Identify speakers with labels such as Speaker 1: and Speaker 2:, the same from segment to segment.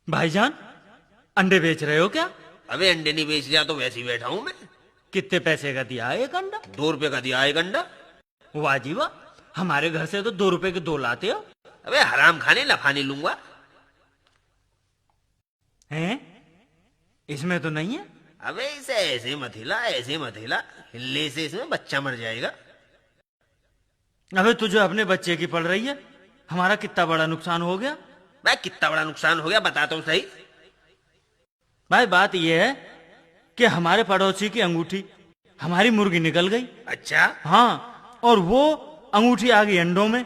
Speaker 1: भाईजान, अंडे बेच रहे हो क्या?
Speaker 2: अबे अंडे नहीं बेच रहा तो वैसे ही बैठा हूं मैं।
Speaker 1: कितने पैसे का दिया है एक अंडा?
Speaker 2: 2 रुपए का दिया एक अंडा।
Speaker 1: वाह जी वाह, हमारे घर से तो 2 रुपए के 2 लाते हो।
Speaker 2: अबे हराम खाने लफा नहीं लूंगा।
Speaker 1: हैं? इसमें तो नहीं है।
Speaker 2: अबे इसे ऐसे मत हिला, ऐसे मत हिला, हिलने से इसमें बच्चा मर जाएगा।
Speaker 1: अबे तुझे अपने बच्चे की पड़ रही है, हमारा कितना बड़ा नुकसान हो गया।
Speaker 2: भाई कितना बड़ा नुकसान हो गया बताता हूँ सही।
Speaker 1: भाई बात यह है कि हमारे पड़ोसी की अंगूठी हमारी मुर्गी निकल गई।
Speaker 2: अच्छा?
Speaker 1: हाँ, और वो अंगूठी आ गई अंडों में,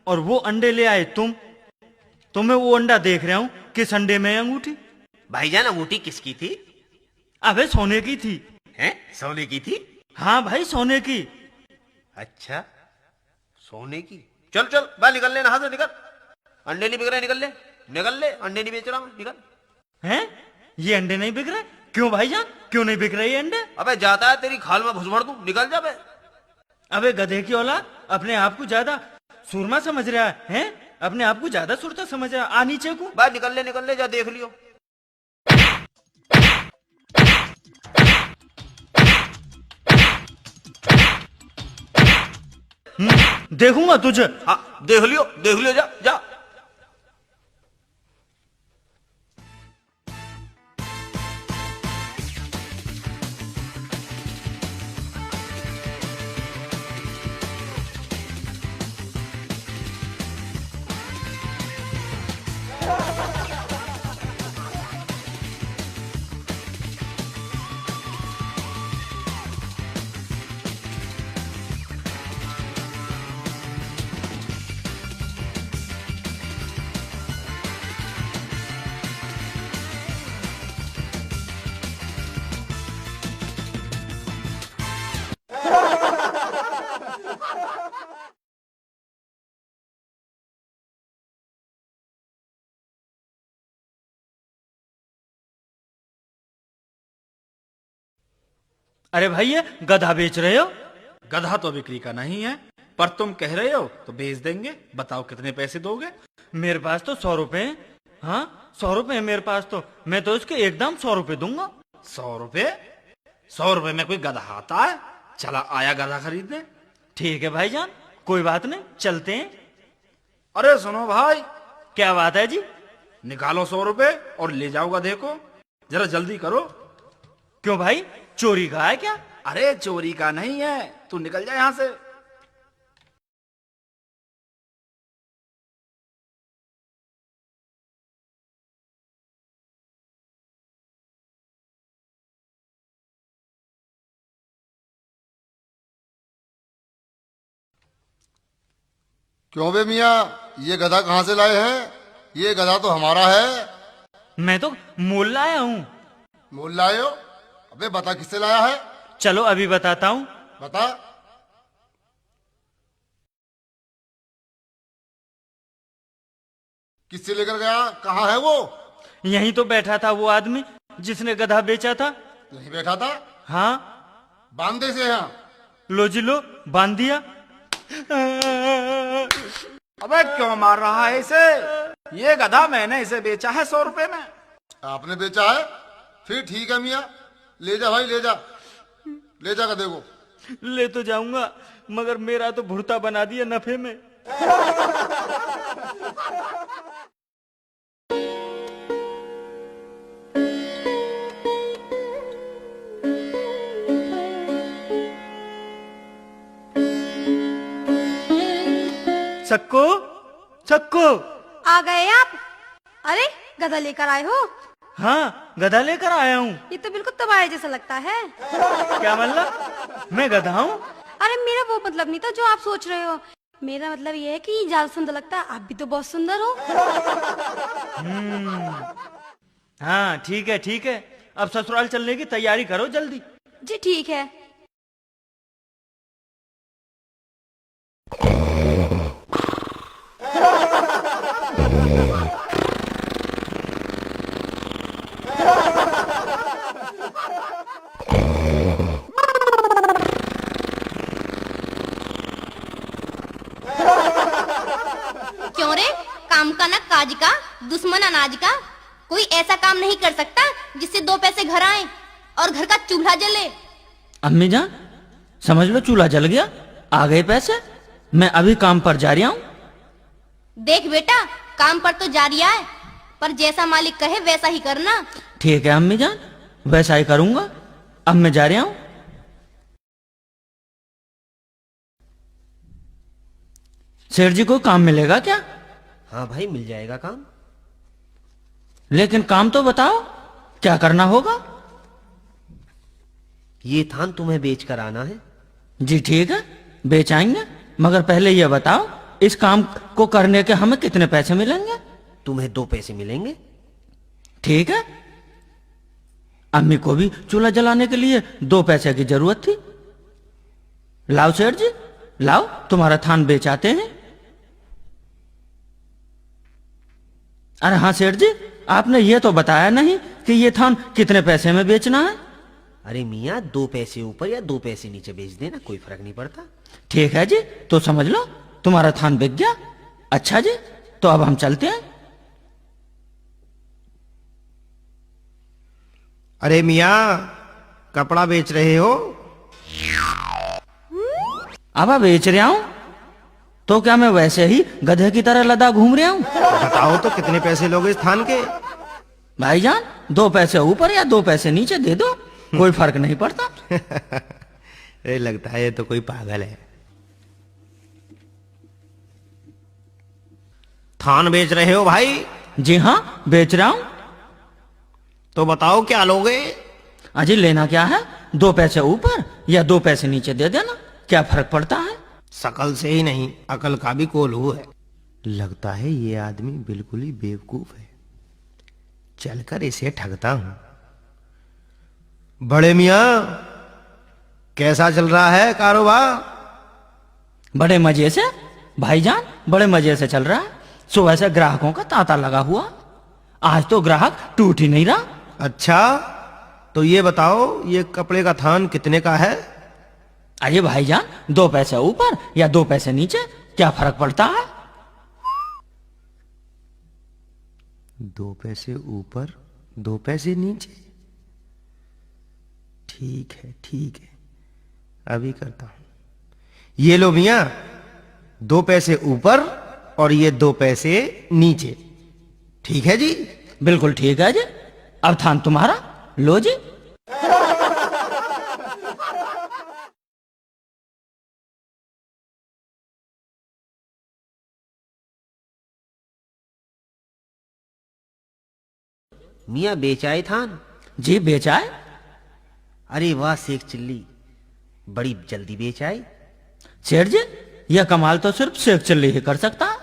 Speaker 1: और वो अंडे ले आए तुम। तो मैं वो अंडा देख रहा हूं किस अंडे में है अंगूठी।
Speaker 2: भाईजान अंगूठी किसकी थी?
Speaker 1: अबे सोने की थी।
Speaker 2: हैं? सोने की थी?
Speaker 1: हाँ भाई, सोने की।
Speaker 2: अच्छा, सोने की। चल चल बाहर निकल ले, नहा से निकल। अंडे नहीं बिक रहे, निकल ले निकल ले, अंडे नहीं बेच रहा हूं, निकल।
Speaker 1: हैं? ये अंडे नहीं बिक रहे? क्यों भाईजान, क्यों नहीं बिक रहे ये अंडे?
Speaker 2: अबे जाता है तेरी खाल में घुस भर दूं, निकल जा बे।
Speaker 1: अबे गधे की औलाद, अपने आप को ज्यादा सुरमा समझ रहा है, हैं? अपने आप को ज्यादा सुरता समझ रहा है। आ नीचे को।
Speaker 2: बाहर निकल ले, जा देख लियो।
Speaker 1: देखूंगा तुझे।
Speaker 2: हाँ देख लियो, जा जा।
Speaker 1: अरे भाई, ये गधा बेच रहे हो?
Speaker 3: गधा तो बिक्री का नहीं है, पर तुम कह रहे हो तो बेच देंगे। बताओ कितने पैसे दोगे?
Speaker 1: मेरे पास तो 100 रुपए हैं। हाँ, 100 रुपए है मेरे पास तो। मैं तो इसके एकदम 100 रुपए दूंगा।
Speaker 3: 100 रुपए? 100 रुपए में कोई गधा आता है? चला आया गधा खरीदने।
Speaker 1: ठीक है भाईजान, कोई बात नहीं, चलते हैं।
Speaker 3: अरे सुनो भाई,
Speaker 1: क्या बात है जी?
Speaker 3: निकालो 100 रुपए और ले जाओ गधे को। जरा जल्दी करो।
Speaker 1: क्यों भाई, चोरी का है क्या?
Speaker 3: अरे चोरी का नहीं है, तू निकल जा यहाँ से।
Speaker 4: क्यों बे मियाँ, ये गधा कहाँ से लाए हैं? ये गधा तो हमारा है।
Speaker 1: मैं तो मोल लाया हूँ।
Speaker 4: मोल लाए हो? अबे बता किससे लाया है?
Speaker 1: चलो अभी बताता हूँ।
Speaker 4: बता। किससे लेकर गया? कहाँ है वो?
Speaker 1: यहीं तो बैठा था वो आदमी जिसने गधा बेचा था।
Speaker 4: यहीं बैठा था?
Speaker 1: हाँ।
Speaker 4: बांधे से यहाँ।
Speaker 1: लो जी लो, बांध दिया।
Speaker 3: अबे क्यों मार रहा है इसे? ये गधा मैंने इसे बेचा है 100 रुपए में।
Speaker 4: आपने बेचा है? फिर ठीक है मियाँ, ले जा भाई, ले जा, ले जा गधे को।
Speaker 1: ले तो जाऊंगा, मगर मेरा तो भुर्ता बना दिया नफे में। सक्को, सक्को।
Speaker 5: आ गए आप? अरे गधा लेकर आए हो?
Speaker 1: हाँ, गधा लेकर आया हूँ।
Speaker 5: ये तो बिल्कुल तुम्हारे जैसा लगता है।
Speaker 1: क्या मतलब? मैं गधा हूँ?
Speaker 5: अरे मेरा वो मतलब नहीं था जो आप सोच रहे हो। मेरा मतलब ये है कि ये ज्यादा सुंदर लगता है। आप भी तो बहुत सुंदर हो।
Speaker 1: हाँ ठीक है, ठीक है। अब ससुराल चलने की तैयारी करो जल्दी।
Speaker 5: जी ठीक है।
Speaker 6: क्यों रे, काम का ना काज का, दुश्मन अनाज का। कोई ऐसा काम नहीं कर सकता जिससे 2 पैसे घर आए और घर का चूल्हा जले।
Speaker 1: अम्मी जान समझ लो चूल्हा जल गया, आ गए पैसे, मैं अभी काम पर जा रहा हूँ।
Speaker 6: देख बेटा, काम पर तो जा रिया है, पर जैसा मालिक कहे वैसा ही करना।
Speaker 1: ठीक है अम्मी जान, वैसा ही करूंगा। अब मैं जा रहा हूँ। सेठ जी को काम मिलेगा क्या?
Speaker 2: हाँ भाई मिल जाएगा काम।
Speaker 1: लेकिन काम तो बताओ, क्या करना होगा?
Speaker 2: ये थान तुम्हें बेच कर आना है।
Speaker 1: जी ठीक है, बेच आएंगे, मगर पहले ये बताओ इस काम को करने के हमें कितने पैसे मिलेंगे?
Speaker 2: तुम्हें 2 पैसे मिलेंगे।
Speaker 1: ठीक है। अम्मी को भी चूल्हा जलाने के लिए 2 पैसे की जरूरत थी। लाओ सेठ जी, लाओ, तुम्हारा थान बेच आते हैं। अरे हाँ सेठ जी, आपने ये तो बताया नहीं कि ये थान कितने पैसे में बेचना है।
Speaker 2: अरे मियाँ 2 पैसे ऊपर या 2 पैसे नीचे बेच देना, कोई फर्क नहीं पड़ता।
Speaker 1: ठीक है जी, तो समझ लो तुम्हारा थान बिक गया। अच्छा जी, तो अब हम चलते हैं।
Speaker 2: अरे मियाँ कपड़ा बेच रहे हो?
Speaker 1: अब बेच रहा हूं, तो क्या मैं वैसे ही गधे की तरह लदा घूम रहा हूं?
Speaker 2: बताओ तो कितने पैसे लोगे इस थान के?
Speaker 1: भाईजान 2 पैसे ऊपर या 2 पैसे नीचे दे दो, कोई फर्क नहीं पड़ता।
Speaker 2: अरे लगता है ये तो कोई पागल है। थान बेच रहे हो भाई?
Speaker 1: जी हाँ बेच रहा हूं।
Speaker 2: तो बताओ क्या लोगे?
Speaker 1: अजी लेना क्या है, 2 पैसे ऊपर या 2 पैसे नीचे दे देना, क्या फर्क पड़ता है?
Speaker 2: शकल से ही नहीं अकल का भी कोल्हू है। लगता है ये आदमी बिल्कुल ही बेवकूफ है, चलकर इसे ठगता हूं। बड़े मियाँ कैसा चल रहा है कारोबार?
Speaker 1: बड़े मजे से भाईजान, बड़े मजे से चल रहा है। सुबह से ग्राहकों का तांता लगा हुआ, आज तो ग्राहक टूट ही नहीं रहा।
Speaker 2: अच्छा तो ये बताओ ये कपड़े का थान कितने का है?
Speaker 1: अरे भाईजान 2 पैसे ऊपर या 2 पैसे नीचे क्या फर्क पड़ता है?
Speaker 2: 2 पैसे ऊपर 2 पैसे नीचे, ठीक है अभी करता हूं। ये लो मियाँ 2 पैसे ऊपर और ये 2 पैसे नीचे, ठीक है जी?
Speaker 1: बिल्कुल ठीक है जी, अब थान तुम्हारा, लो जी।
Speaker 2: मियाँ बेच आए थान?
Speaker 1: जी बेच आए।
Speaker 2: अरे वाह शेख चिल्ली, बड़ी जल्दी बेच आए।
Speaker 1: सेठ जी यह कमाल तो सिर्फ शेख चिल्ली ही कर सकता है।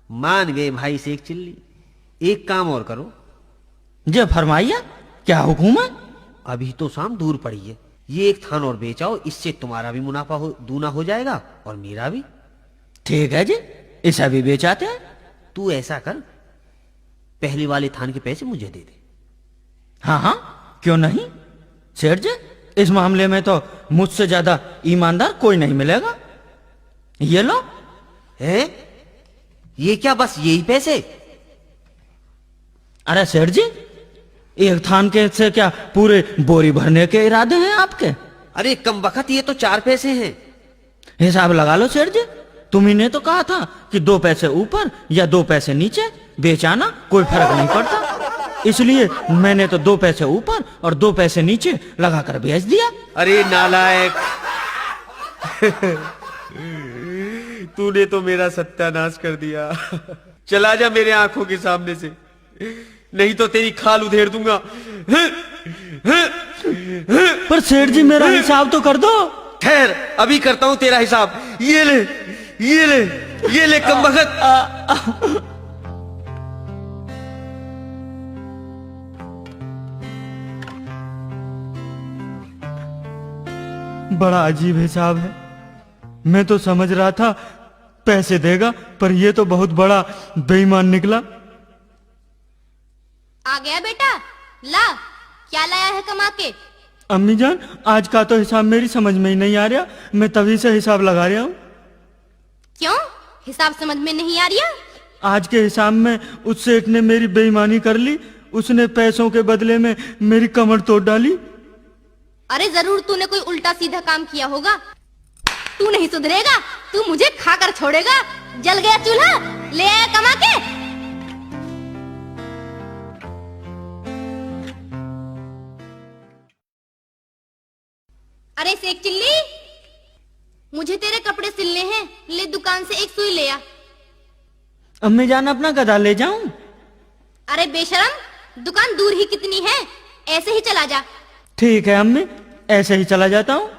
Speaker 2: मान गए भाई शेख चिल्ली, एक काम और करो।
Speaker 1: जी फरमाइए, क्या हुक्म है?
Speaker 2: अभी तो शाम दूर पड़ी है, ये एक थान और बेचाओ, इससे तुम्हारा भी मुनाफा दूना हो जाएगा और मेरा भी।
Speaker 1: ठीक है जी, इसे भी बेचाते हैं।
Speaker 2: तू ऐसा कर, पहले वाले थान के पैसे मुझे दे दे।
Speaker 1: हाँ क्यों नहीं सेठ जी, इस मामले में तो मुझसे ज्यादा ईमानदार कोई नहीं मिलेगा। ये लो।
Speaker 2: हैं? ये क्या बस यही पैसे?
Speaker 1: अरे सेठ जी, एक थान के से क्या पूरे बोरी भरने के इरादे हैं आपके?
Speaker 2: अरे कम बखत, ये तो 4 पैसे हैं।
Speaker 1: हिसाब लगा लो सेठ जी, तुम्ही ने तो कहा था कि 2 पैसे ऊपर या 2 पैसे नीचे बेचाना, कोई फर्क नहीं पड़ता, इसलिए मैंने तो 2 पैसे ऊपर और 2 पैसे नीचे लगाकर बेच दिया।
Speaker 2: अरे नालायक, तूने तो मेरा सत्यानाश कर दिया। चला जा मेरे आंखों के सामने से, नहीं तो तेरी खाल उधेड़ दूंगा।
Speaker 1: पर सेठ जी मेरा हिसाब तो कर दो।
Speaker 2: ठहर, अभी करता हूं तेरा हिसाब। ये ले, ये ले, ये ले कमबख्त।
Speaker 1: बड़ा अजीब हिसाब है, मैं तो समझ रहा था पैसे देगा, पर ये तो बहुत बड़ा बेईमान निकला।
Speaker 6: आ गया बेटा, ला क्या लाया है कमा के?
Speaker 1: अम्मी जान आज का तो हिसाब मेरी समझ में ही नहीं आ रहा, मैं तभी से हिसाब लगा रहा हूँ।
Speaker 6: क्यों, हिसाब समझ में नहीं आ रहा?
Speaker 1: आज के हिसाब में उस सेठ ने मेरी बेईमानी कर ली। उसने पैसों के बदले में मेरी कमर तोड़ डाली।
Speaker 6: अरे जरूर तूने कोई उल्टा सीधा काम किया होगा। तू नहीं सुधरेगा, तू मुझे खाकर छोड़ेगा। जल गया चूल्हा, ले आया कमा के। अरे शेख चिल्ली, मुझे तेरे कपड़े सिलने हैं, ले दुकान से एक सुई ले आ।
Speaker 1: अम्मी जान अपना गधा ले जाऊं?
Speaker 6: अरे बेशरम, दुकान दूर ही कितनी है, ऐसे ही चला जा।
Speaker 1: ठीक है अम्मी, ऐसे ही चला जाता हूँ।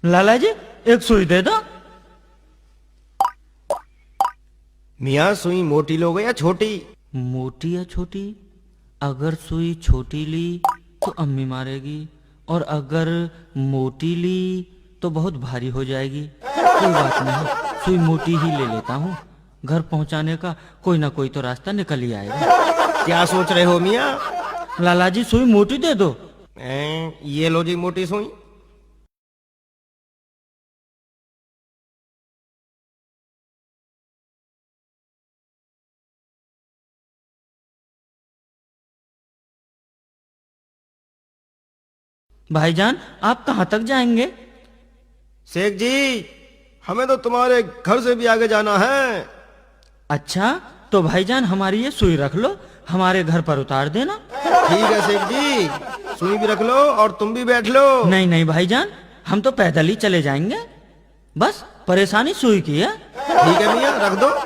Speaker 1: लाला जी एक सुई दे दो।
Speaker 2: मियाँ सुई मोटी लोगे या छोटी?
Speaker 1: मोटी या छोटी? अगर सुई छोटी ली तो अम्मी मारेगी, और अगर मोटी ली तो बहुत भारी हो जाएगी। कोई बात नहीं, सुई मोटी ही ले लेता हूँ। घर पहुँचाने का कोई ना कोई तो रास्ता निकल ही आएगा।
Speaker 2: क्या सोच रहे हो मियाँ?
Speaker 1: लाला जी सुई मोटी दे दो।
Speaker 2: ये लो जी मोटी सुई।
Speaker 1: भाईजान आप कहाँ तक जाएंगे?
Speaker 2: शेख जी, हमें तो तुम्हारे घर से भी आगे जाना है।
Speaker 1: अच्छा तो भाईजान हमारी ये सुई रख लो, हमारे घर पर उतार देना।
Speaker 2: ठीक है शेख जी, सुई भी रख लो और तुम भी बैठ लो।
Speaker 1: नहीं नहीं भाईजान, हम तो पैदल ही चले जाएंगे, बस परेशानी सुई की है।
Speaker 2: ठीक है मियाँ, रख दो।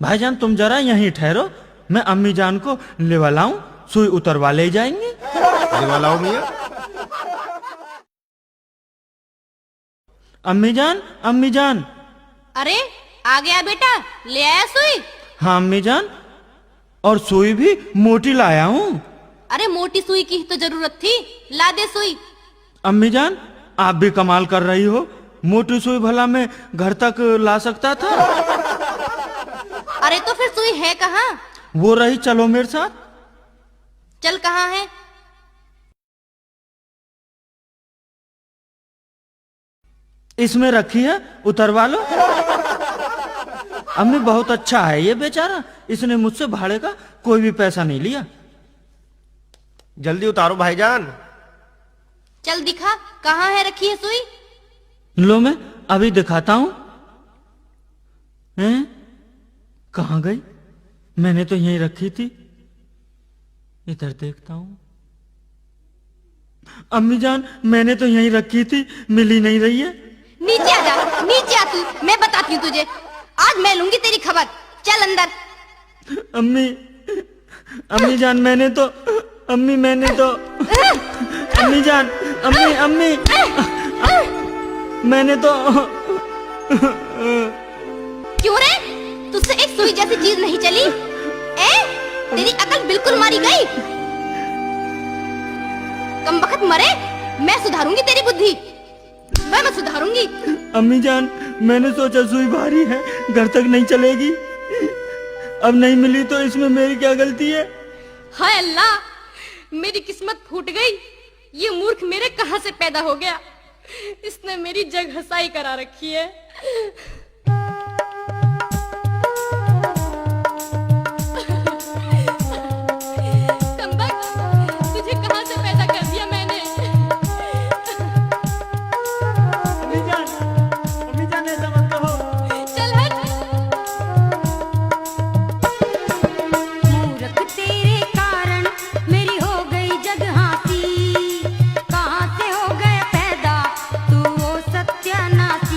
Speaker 1: भाईजान तुम जरा यहीं ठहरो, मैं अम्मी जान को लेवा लाऊं, सुई उतरवा ले जाएंगे।
Speaker 2: लेवा लाओ मियाँ।
Speaker 1: अम्मी जान, अम्मी जान।
Speaker 6: अरे आ गया बेटा, ले आया सुई?
Speaker 1: हाँ अम्मी जान, और सुई भी मोटी लाया हूँ।
Speaker 6: अरे मोटी सुई की तो जरूरत थी, ला दे सुई।
Speaker 1: अम्मी जान आप भी कमाल कर रही हो, मोटी सुई भला मैं घर तक ला सकता था।
Speaker 6: अरे तो फिर सुई है कहाँ?
Speaker 1: वो रही, चलो मेरे साथ।
Speaker 6: चल कहाँ है?
Speaker 1: इसमें रखी है, उतरवा लो। अम्मी बहुत अच्छा है ये बेचारा, इसने मुझसे भाड़े का कोई भी पैसा नहीं लिया।
Speaker 2: जल्दी उतारो भाईजान।
Speaker 6: चल दिखा, कहाँ है रखी है सुई?
Speaker 1: लो मैं अभी दिखाता हूँ। हैं? कहाँ गई? मैंने तो यहीं रखी थी। इधर देखता हूँ। अम्मी जान मैंने तो यहीं रखी थी, मिल ही नहीं रही है।
Speaker 6: नीचे आ जा, नीचे आ तू, मैं बताती हूँ तुझे। आज मैं लूंगी तेरी खबर, चल अंदर।
Speaker 1: अम्मी, अम्मी जान मैंने तो, अम्मी मैंने तो, अम्मी जान, अम्मी अम्मी, मैंने तो।
Speaker 6: क्यों रे, तुझसे एक सुई जैसी चीज नहीं चली? तेरी अकल बिल्कुल मारी गई। कमबख्त मरे, मैं सुधारूंगी तेरी बुद्धि, मैं सुधारूंगी।
Speaker 1: अम्मी जान मैंने सोचा सुई भारी है, घर तक नहीं चलेगी, अब नहीं मिली तो इसमें मेरी क्या गलती है?
Speaker 6: हाय अल्लाह, मेरी किस्मत फूट गई। ये मूर्ख मेरे कहां से पैदा हो गया, इसने मेरी जग हसाई करा रखी है। तुझे कहां से पैदा कर दिया मैंने?
Speaker 1: अम्मी जान ऐसा मत कहो।
Speaker 6: चल हट।
Speaker 7: मूर्ख तेरे कारण मेरी हो गई जग हाँसी, कहाँ से हो गए पैदा तू वो सत्यानाशी।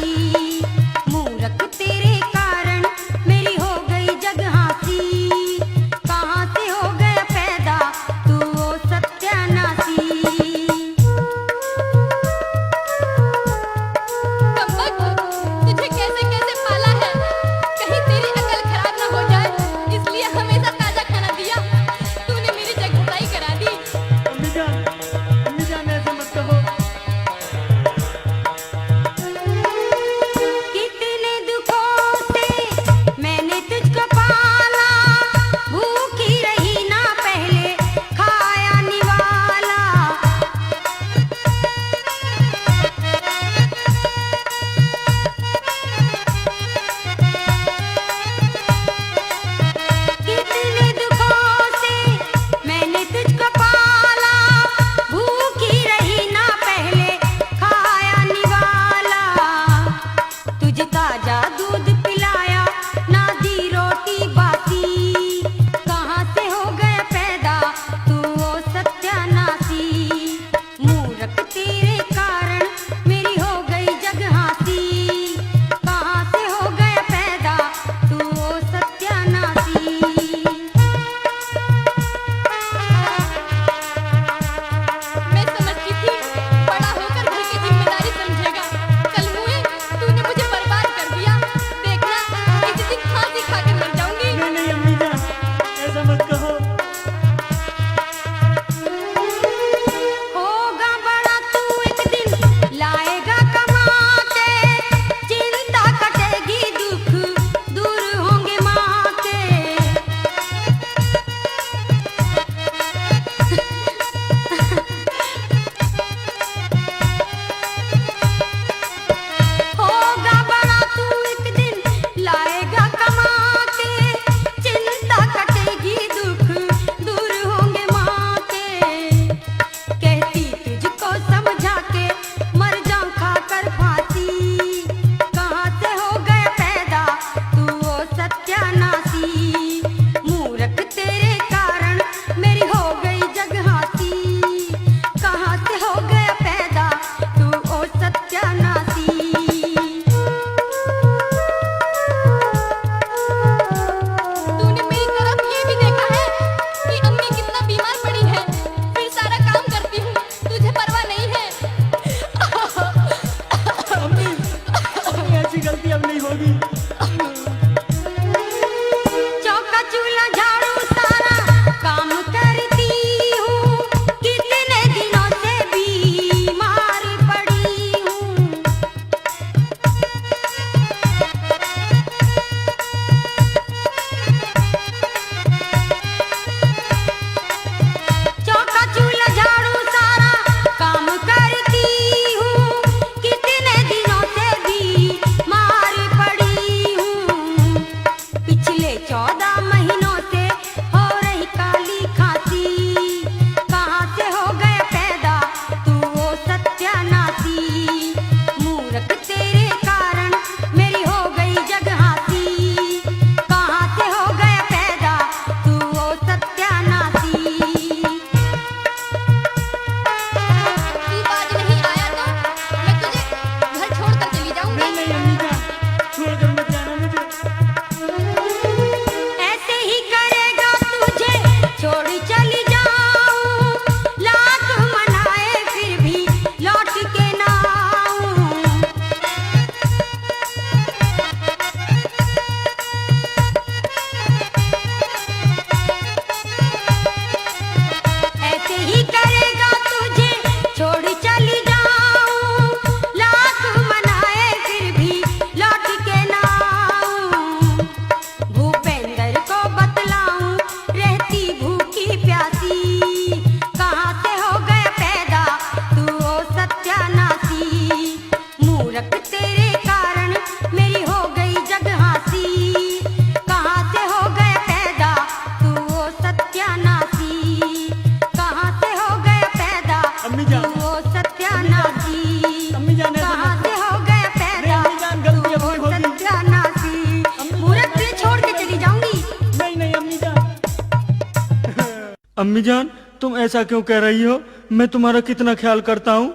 Speaker 1: अम्मी जान, तुम ऐसा क्यों कह रही हो? मैं तुम्हारा कितना ख्याल करता हूँ।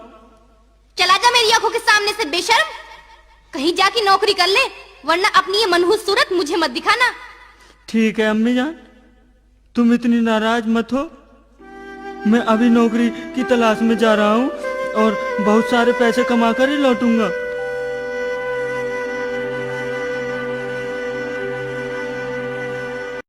Speaker 6: चला जा मेरी आंखों के सामने से बेशर्म। कहीं जाके नौकरी कर ले, वरना अपनी ये मनहूस सूरत मुझे मत दिखाना।
Speaker 1: ठीक है अम्मी जान, तुम इतनी नाराज मत हो। मैं अभी नौकरी की तलाश में जा रहा हूँ और बहुत सारे पैसे कमा कर ही लौटूंगा।